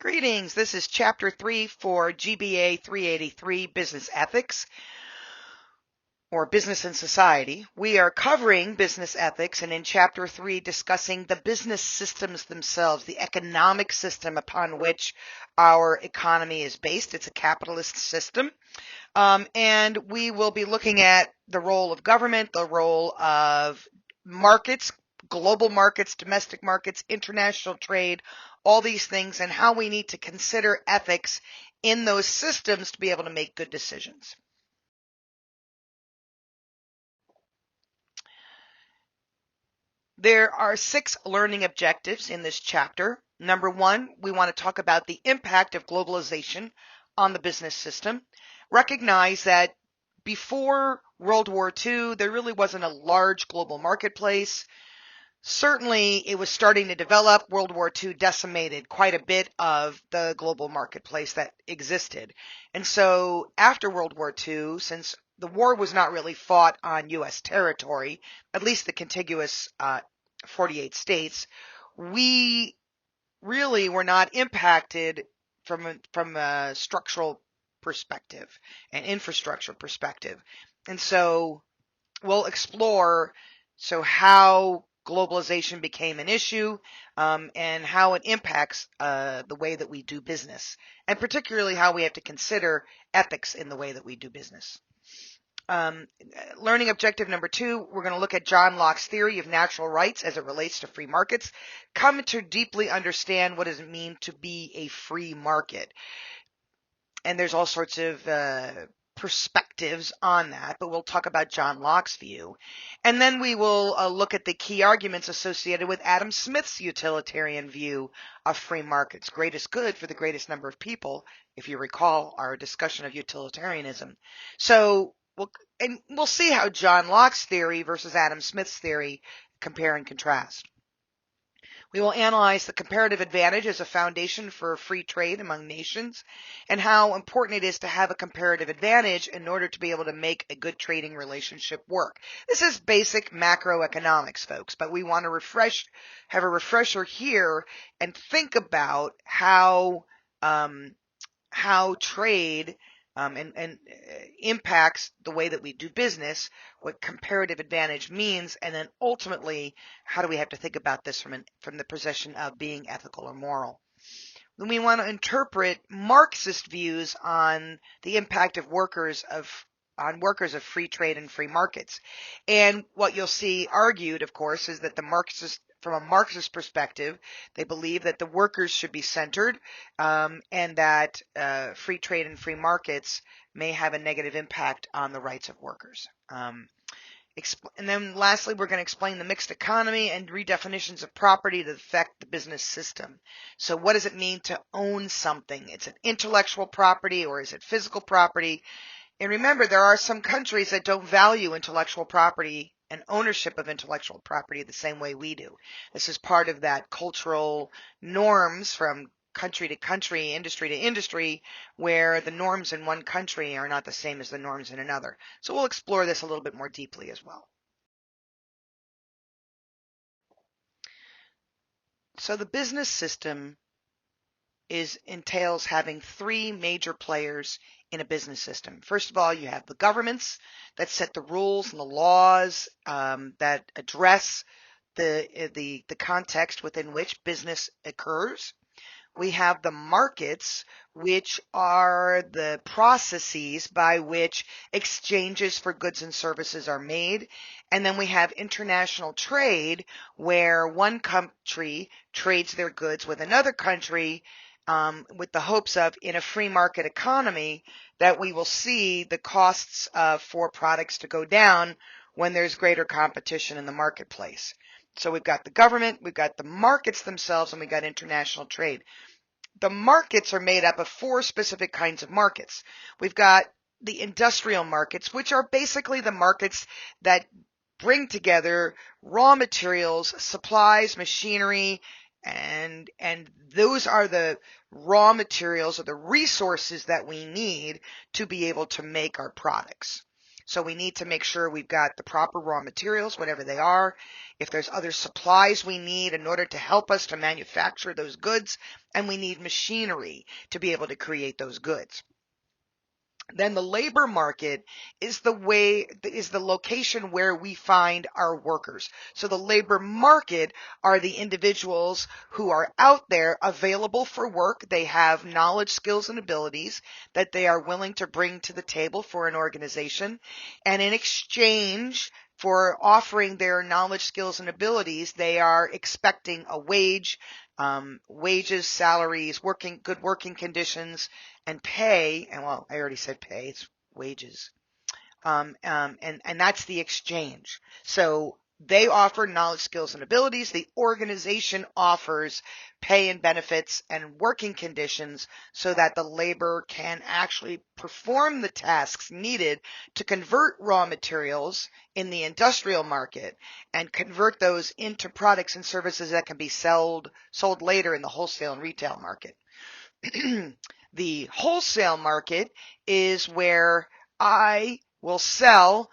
Greetings. This is Chapter 3 for GBA 383, Business Ethics, or Business and Society. We are covering business ethics and in Chapter 3 discussing the business systems themselves, the economic system upon which our economy is based. It's a capitalist system. And we will be looking at the role of government, the role of markets, global markets, domestic markets, international trade, all these things, and how we need to consider ethics in those systems to be able to make good decisions. There are 6 learning objectives in this chapter. Number 1, we want to talk about the impact of globalization on the business system. Recognize that before World War II, there really wasn't a large global marketplace. Certainly, it was starting to develop. World War II decimated quite a bit of the global marketplace that existed. And so after World War II, since the war was not really fought on U.S. territory, at least the contiguous 48 states, we really were not impacted from a structural perspective and infrastructure perspective. And so we'll explore how globalization became an issue and how it impacts the way that we do business, and particularly how we have to consider ethics in the way that we do business. Learning objective number 2, we're going to look at John Locke's theory of natural rights as it relates to free markets, come to deeply understand what does it mean to be a free market. And there's all sorts of perspectives on that, but we'll talk about John Locke's view. And then we will look at the key arguments associated with Adam Smith's utilitarian view of free markets, greatest good for the greatest number of people, if you recall our discussion of utilitarianism. So we'll see how John Locke's theory versus Adam Smith's theory compare and contrast. We will analyze the comparative advantage as a foundation for free trade among nations and how important it is to have a comparative advantage in order to be able to make a good trading relationship work. This is basic macroeconomics, folks, but we want to have a refresher here and think about how trade and impacts the way that we do business, what comparative advantage means, and then ultimately, how do we have to think about this from the position of being ethical or moral. Then we want to interpret Marxist views on the impact of workers of free trade and free markets. And what you'll see argued, of course, is that from a Marxist perspective, they believe that the workers should be centered and that free trade and free markets may have a negative impact on the rights of workers. And then lastly, we're going to explain the mixed economy and redefinitions of property that affect the business system. So what does it mean to own something? It's an intellectual property or is it physical property? And remember, there are some countries that don't value intellectual property and ownership of intellectual property the same way we do. This is part of that cultural norms from country to country, industry to industry, where the norms in one country are not the same as the norms in another. So we'll explore this a little bit more deeply as well. So the business system entails having 3 major players in a business system. First of all, you have the governments that set the rules and the laws that address the context within which business occurs. We have the markets, which are the processes by which exchanges for goods and services are made. And then we have international trade, where one country trades their goods with another country with the hopes of, in a free market economy, that we will see the costs for products to go down when there's greater competition in the marketplace. So we've got the government, we've got the markets themselves, and we've got international trade. The markets are made up of 4 specific kinds of markets. We've got the industrial markets, which are basically the markets that bring together raw materials, supplies, machinery, and those are the raw materials or the resources that we need to be able to make our products. So we need to make sure we've got the proper raw materials, whatever they are. If there's other supplies we need in order to help us to manufacture those goods, and we need machinery to be able to create those goods. Then the labor market is the location where we find our workers. So the labor market are the individuals who are out there available for work. They have knowledge, skills, and abilities that they are willing to bring to the table for an organization. And in exchange for offering their knowledge, skills, and abilities, they are expecting a wage, wages, salaries, good working conditions, and pay. And well, I already said pay, it's wages. And that's the exchange. So they offer knowledge, skills, and abilities. The organization offers pay and benefits and working conditions so that the labor can actually perform the tasks needed to convert raw materials in the industrial market and convert those into products and services that can be sold later in the wholesale and retail market. The wholesale market is where I will sell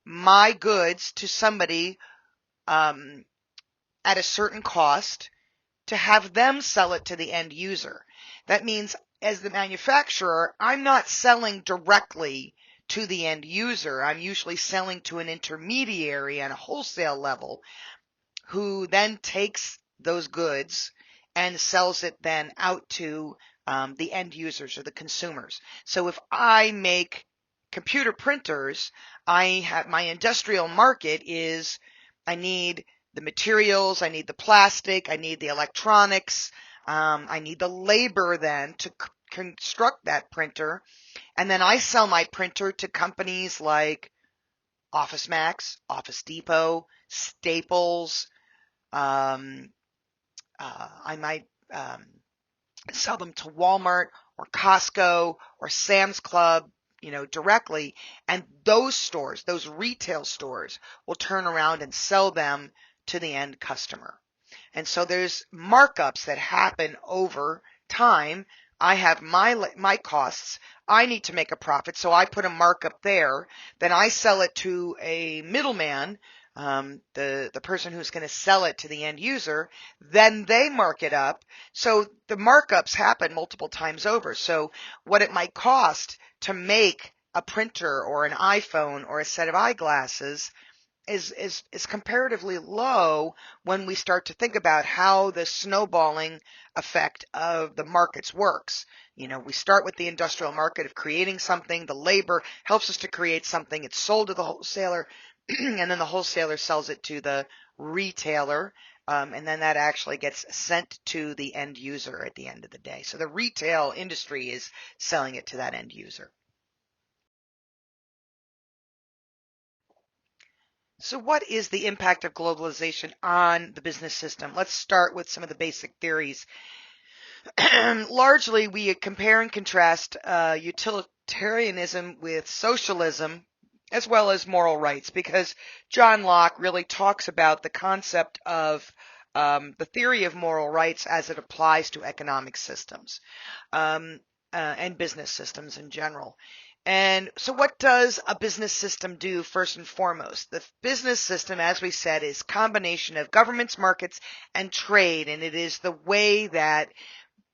my goods to somebody at a certain cost to have them sell it to the end user. That means as the manufacturer, I'm not selling directly to the end user. I'm usually selling to an intermediary on a wholesale level who then takes those goods and sells it then out to the end users or the consumers. So if I make computer printers, I have my industrial market is I need the materials, I need the plastic, I need the electronics, I need the labor then to construct that printer. And then I sell my printer to companies like Office Max, Office Depot, Staples. I might sell them to Walmart or Costco or Sam's Club, directly. And those stores, those retail stores, will turn around and sell them to the end customer. And so there's markups that happen over time. I have my costs. I need to make a profit, so I put a markup there. Then I sell it to a middleman, the person who's going to sell it to the end user. Then they mark it up. So the markups happen multiple times over. So what it might cost to make a printer or an iPhone or a set of eyeglasses is comparatively low when we start to think about how the snowballing effect of the markets works. We start with the industrial market of creating something. The labor helps us to create something. It's sold to the wholesaler, and then the wholesaler sells it to the retailer, and then that actually gets sent to the end user at the end of the day. So the retail industry is selling it to that end user. So what is the impact of globalization on the business system? Let's start with some of the basic theories. Largely, we compare and contrast utilitarianism with socialism as well as moral rights, because John Locke really talks about the concept of the theory of moral rights as it applies to economic systems and business systems in general. And so what does a business system do first and foremost? The business system, as we said, is a combination of governments, markets, and trade, and it is the way that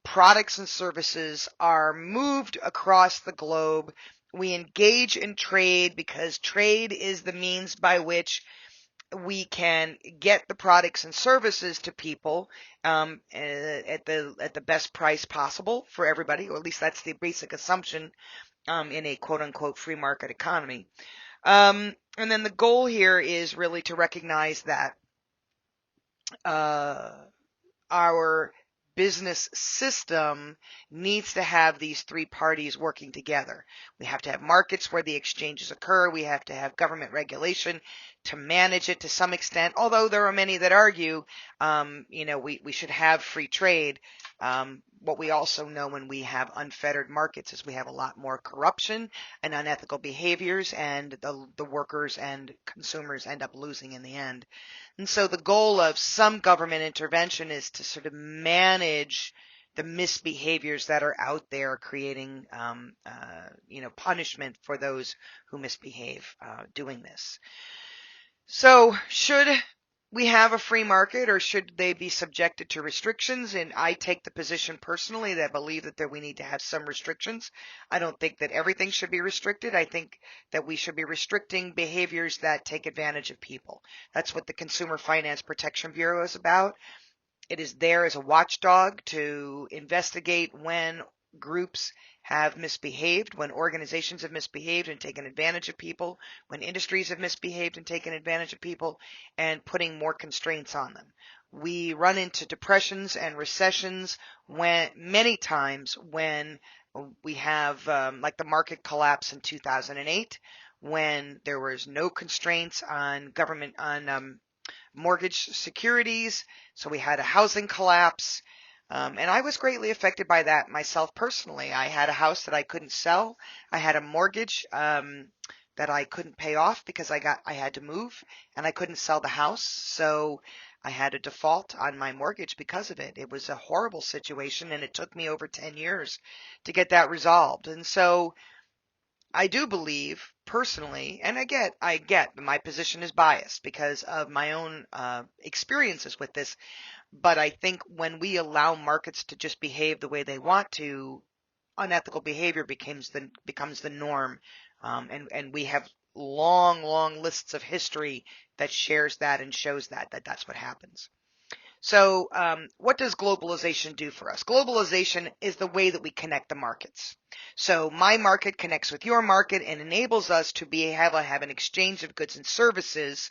products and services are moved across the globe. We engage in trade because trade is the means by which we can get the products and services to people at the best price possible for everybody, or at least that's the basic assumption in a quote-unquote free market economy. And then the goal here is really to recognize that our business system needs to have these three parties working together. We have to have markets where the exchanges occur. We have to have government regulation to manage it to some extent, although there are many that argue, we should have free trade. What we also know when we have unfettered markets is we have a lot more corruption and unethical behaviors, and the workers and consumers end up losing in the end. And so the goal of some government intervention is to sort of manage the misbehaviors that are out there, creating punishment for those who misbehave doing this. So should we have a free market, or should they be subjected to restrictions? And I take the position personally that I believe that we need to have some restrictions. I don't think that everything should be restricted. I think that we should be restricting behaviors that take advantage of people. That's what the Consumer Finance Protection Bureau is about. It is there as a watchdog to investigate when groups have misbehaved, when organizations have misbehaved and taken advantage of people, when industries have misbehaved and taken advantage of people, and putting more constraints on them. We run into depressions and recessions many times when we have like the market collapse in 2008, when there was no constraints on government on mortgage securities. So we had a housing collapse. And I was greatly affected by that myself personally. I had a house that I couldn't sell. I had a mortgage that I couldn't pay off because I had to move, and I couldn't sell the house. So I had a default on my mortgage because of it. It was a horrible situation, and it took me over 10 years to get that resolved. And so I do believe personally, and I get my position is biased because of my own experiences with this, but I think when we allow markets to just behave the way they want to, unethical behavior becomes the norm, and we have long lists of history that shares that and shows that that's what happens. So what does globalization do for us? Globalization is the way that we connect the markets. So my market connects with your market and enables us to have an exchange of goods and services.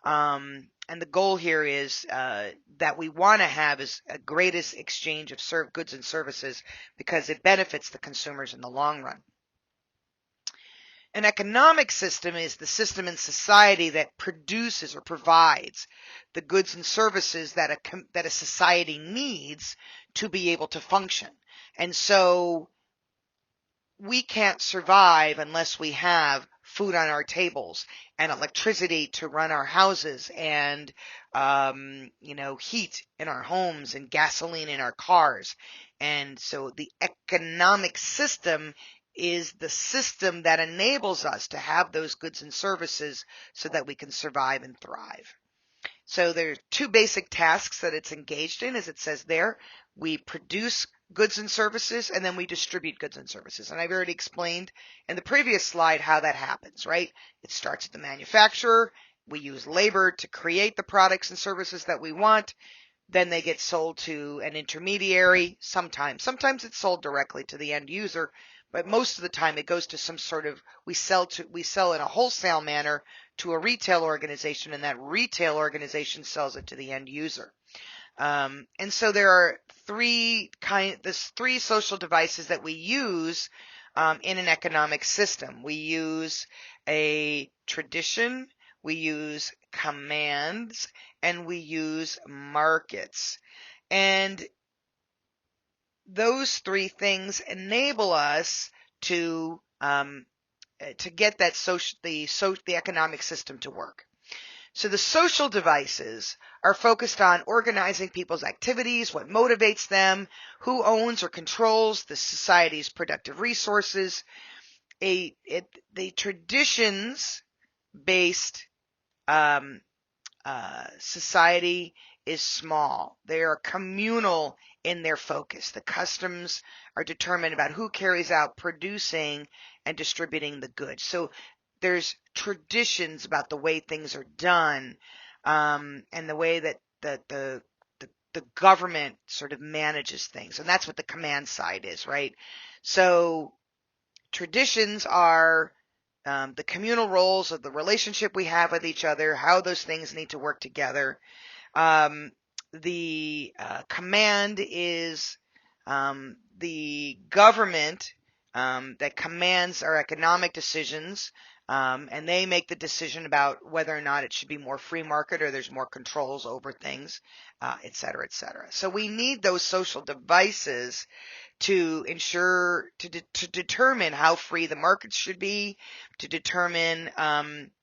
And the goal here is that we want to have is a greatest exchange of goods and services because it benefits the consumers in the long run. An economic system is the system in society that produces or provides the goods and services that a society needs to be able to function. And so we can't survive unless we have food on our tables and electricity to run our houses and heat in our homes and gasoline in our cars. And so the economic system is the system that enables us to have those goods and services so that we can survive and thrive. So there are two basic tasks that it's engaged in, as it says there. We produce goods and services, and then we distribute goods and services. And I've already explained in the previous slide how that happens, right? It starts at the manufacturer. We use labor to create the products and services that we want. Then they get sold to an intermediary. Sometimes it's sold directly to the end user, but most of the time it goes to some sort of, we sell in a wholesale manner to a retail organization, and that retail organization sells it to the end user. And so there are three social devices that we use in an economic system. We use a tradition, we use commands, and we use markets. And those three things enable us to get that the economic system to work. So the social devices are focused on organizing people's activities, what motivates them, who owns or controls the society's productive resources. The traditions-based society is small. They are communal in their focus. The customs are determined about who carries out producing and distributing the goods. So there's traditions about the way things are done, and the way that the government sort of manages things. And that's what the command side is, right? So traditions are the communal roles of the relationship we have with each other, how those things need to work together. The command is the government that commands our economic decisions, and they make the decision about whether or not it should be more free market or there's more controls over things, et cetera, et cetera. So we need those social devices to ensure, to determine how free the markets should be, to determine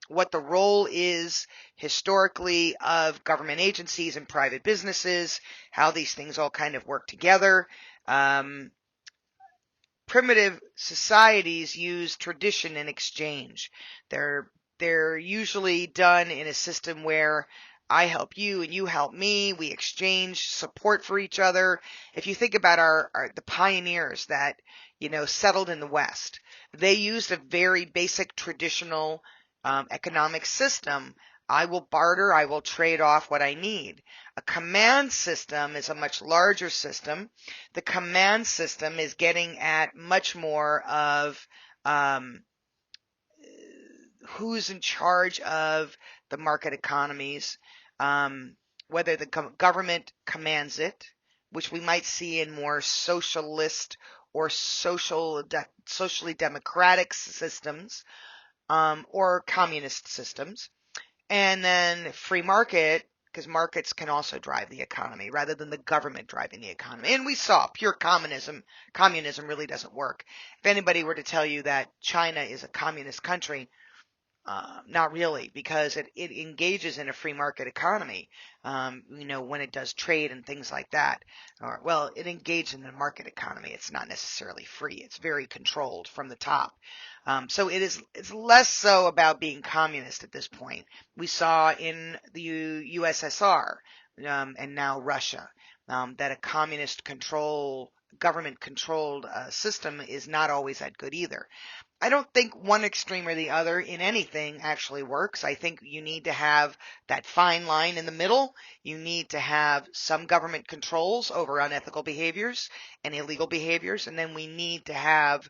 what the role is historically of government agencies and private businesses, how these things all kind of work together. Um, Primitive societies use tradition and exchange. They're they're usually done in a system where I help you and you help me. We exchange support for each other. If you think about the pioneers that settled in the West, they used a very basic traditional economic system. I will barter. I will trade off what I need. A command system is a much larger system. The command system is getting at much more of um, who's in charge of the market economies, um, whether the government commands it, which we might see in more socialist or socially democratic systems, or communist systems. And then free market, because markets can also drive the economy rather than the government driving the economy. And we saw pure communism really doesn't work. If anybody were to tell you that China is a communist country, not really, because it engages in a free market economy, when it does trade and things like that. Or, well, it engages in a market economy. It's not necessarily free. It's very controlled from the top. So it's less so about being communist at this point. We saw in the USSR, and now Russia, that a government controlled system is not always that good either. I don't think one extreme or the other in anything actually works. I think you need to have that fine line in the middle. You need to have some government controls over unethical behaviors and illegal behaviors, and then we need to have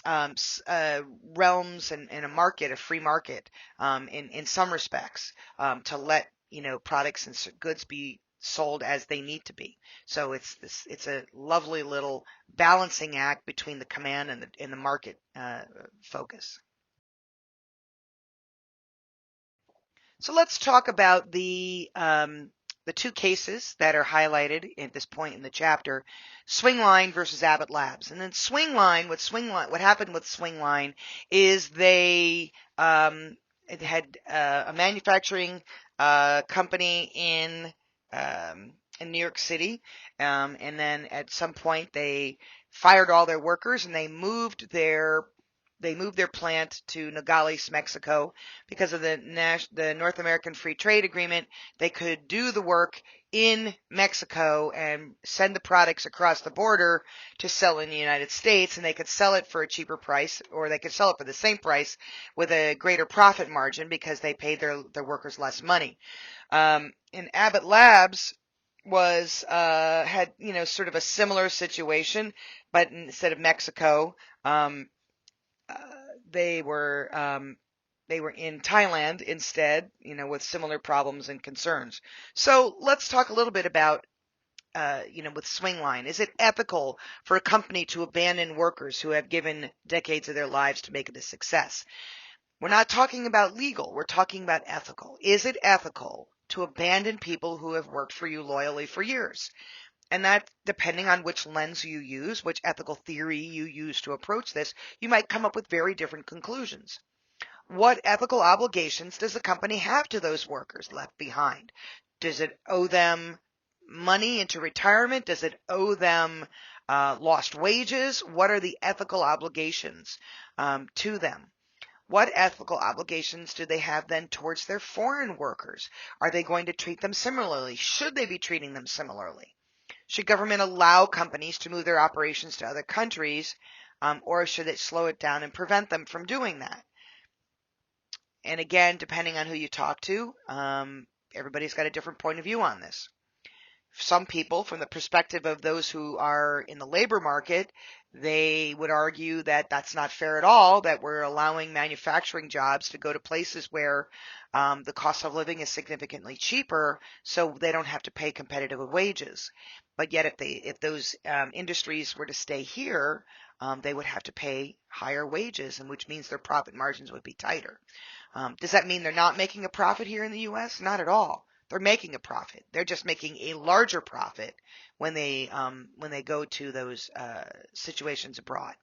realms and a free market, in some respects, to let products and goods be sold as they need to be. So it's a lovely little balancing act between the command and the market focus. So let's talk about the two cases that are highlighted at this point in the chapter: Swingline versus Abbott Labs. And then what happened with Swingline is they it had a manufacturing company in New York City, and then at some point they fired all their workers and they moved their plant to Nogales, Mexico, because of the North American Free Trade Agreement. They could do the work in Mexico and send the products across the border to sell in the United States, and they could sell it for a cheaper price, or they could sell it for the same price with a greater profit margin because they paid their workers less money. And Abbott Labs had sort of a similar situation, but instead of Mexico, um, uh, they were in Thailand instead, with similar problems and concerns. So let's talk a little bit about, with Swingline. Is it ethical for a company to abandon workers who have given decades of their lives to make it a success? We're not talking about legal. We're talking about ethical. Is it ethical to abandon people who have worked for you loyally for years? And that, depending on which lens you use, which ethical theory you use to approach this, you might come up with very different conclusions. What ethical obligations does the company have to those workers left behind? Does it owe them money into retirement? Does it owe them lost wages? What are the ethical obligations to them? What ethical obligations do they have then towards their foreign workers? Are they going to treat them similarly? Should they be treating them similarly? Should government allow companies to move their operations to other countries, or should it slow it down and prevent them from doing that? And again, depending on who you talk to, everybody's got a different point of view on this. Some people, from the perspective of those who are in the labor market, they would argue that that's not fair at all, that we're allowing manufacturing jobs to go to places where the cost of living is significantly cheaper, so they don't have to pay competitive wages. But yet if those industries were to stay here, they would have to pay higher wages, and which means their profit margins would be tighter. Does that mean they're not making a profit here in the U.S.? Not at all. They're making a profit. They're just making a larger profit when they go to those situations abroad.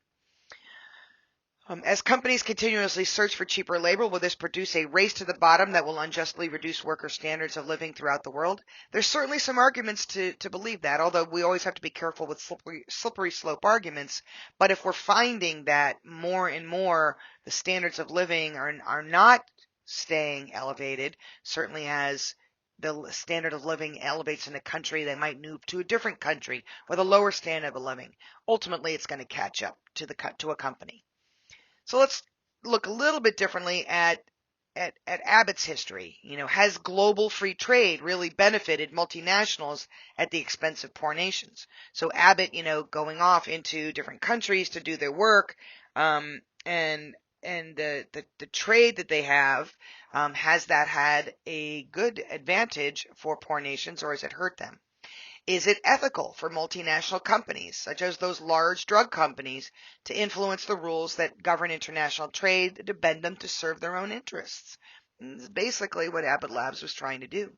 As companies continuously search for cheaper labor, will this produce a race to the bottom that will unjustly reduce worker standards of living throughout the world? There's certainly some arguments to believe that, although we always have to be careful with slippery slope arguments. But if we're finding that more and more the standards of living are not staying elevated, certainly as the standard of living elevates in a country, they might move to a different country with a lower standard of living. Ultimately, it's going to catch up to a company. So let's look a little bit differently at Abbott's history. Has global free trade really benefited multinationals at the expense of poor nations? So Abbott, going off into different countries to do their work, and the trade that they have, has that had a good advantage for poor nations, or has it hurt them? Is it ethical for multinational companies, such as those large drug companies, to influence the rules that govern international trade to bend them to serve their own interests? This is basically what Abbott Labs was trying to do.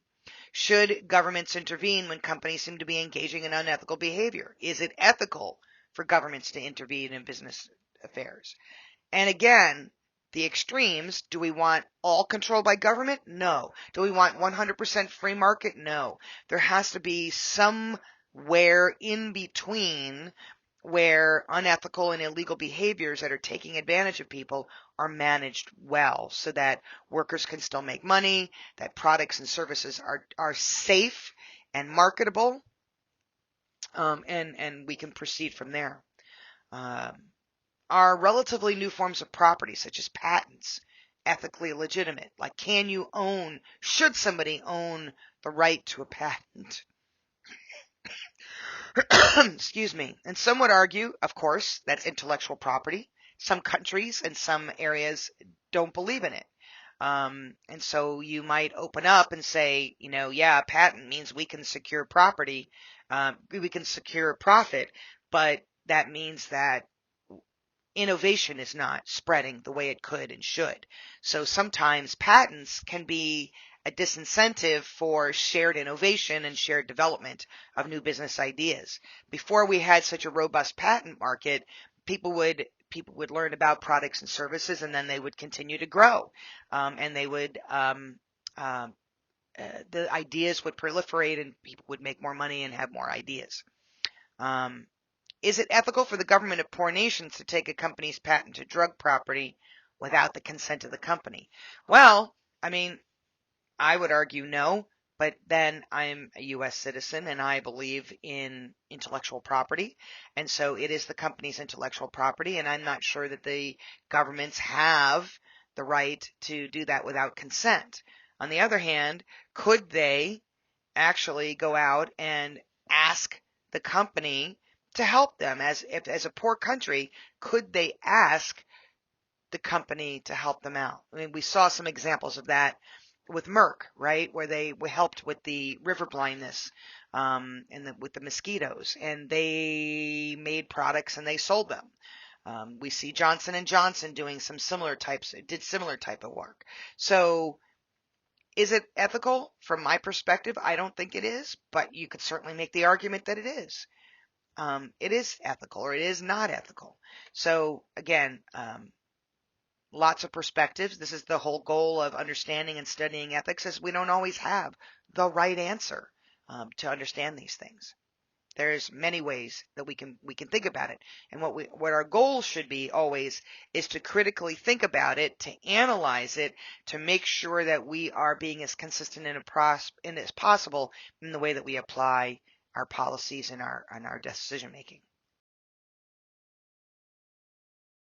Should governments intervene when companies seem to be engaging in unethical behavior? Is it ethical for governments to intervene in business affairs? And again, the extremes, do we want all controlled by government? No. Do we want 100% free market? No. There has to be somewhere in between where unethical and illegal behaviors that are taking advantage of people are managed well, so that workers can still make money, that products and services are safe and marketable, and we can proceed from there. Are relatively new forms of property, such as patents, ethically legitimate? Like, should somebody own the right to a patent? Excuse me. And some would argue, of course, that's intellectual property. Some countries and some areas don't believe in it. And so you might open up and say, a patent means we can secure property, we can secure profit, but that means that innovation is not spreading the way it could and should. So sometimes patents can be a disincentive for shared innovation and shared development of new business ideas. Before we had such a robust patent market, people would learn about products and services, and then they would continue to grow, and they would the ideas would proliferate, and people would make more money and have more ideas. Is it ethical for the government of poor nations to take a company's patented drug property without the consent of the company? Well, I would argue no, but then I'm a U.S. citizen and I believe in intellectual property, and so it is the company's intellectual property, and I'm not sure that the governments have the right to do that without consent. On the other hand, could they actually go out and ask the company to help them? As a poor country, could they ask the company to help them out? We saw some examples of that with Merck, right, where they helped with the river blindness, and with the mosquitoes, and they made products and they sold them. We see Johnson and Johnson doing similar type of work. So is it ethical? From my perspective, I don't think it is, but you could certainly make the argument that it is. It is ethical, or it is not ethical. So again, lots of perspectives. This is the whole goal of understanding and studying ethics, is we don't always have the right answer to understand these things. There's many ways that we can think about it, and what our goal should be always is to critically think about it, to analyze it, to make sure that we are being as consistent as possible in the way that we apply our policies and our decision making.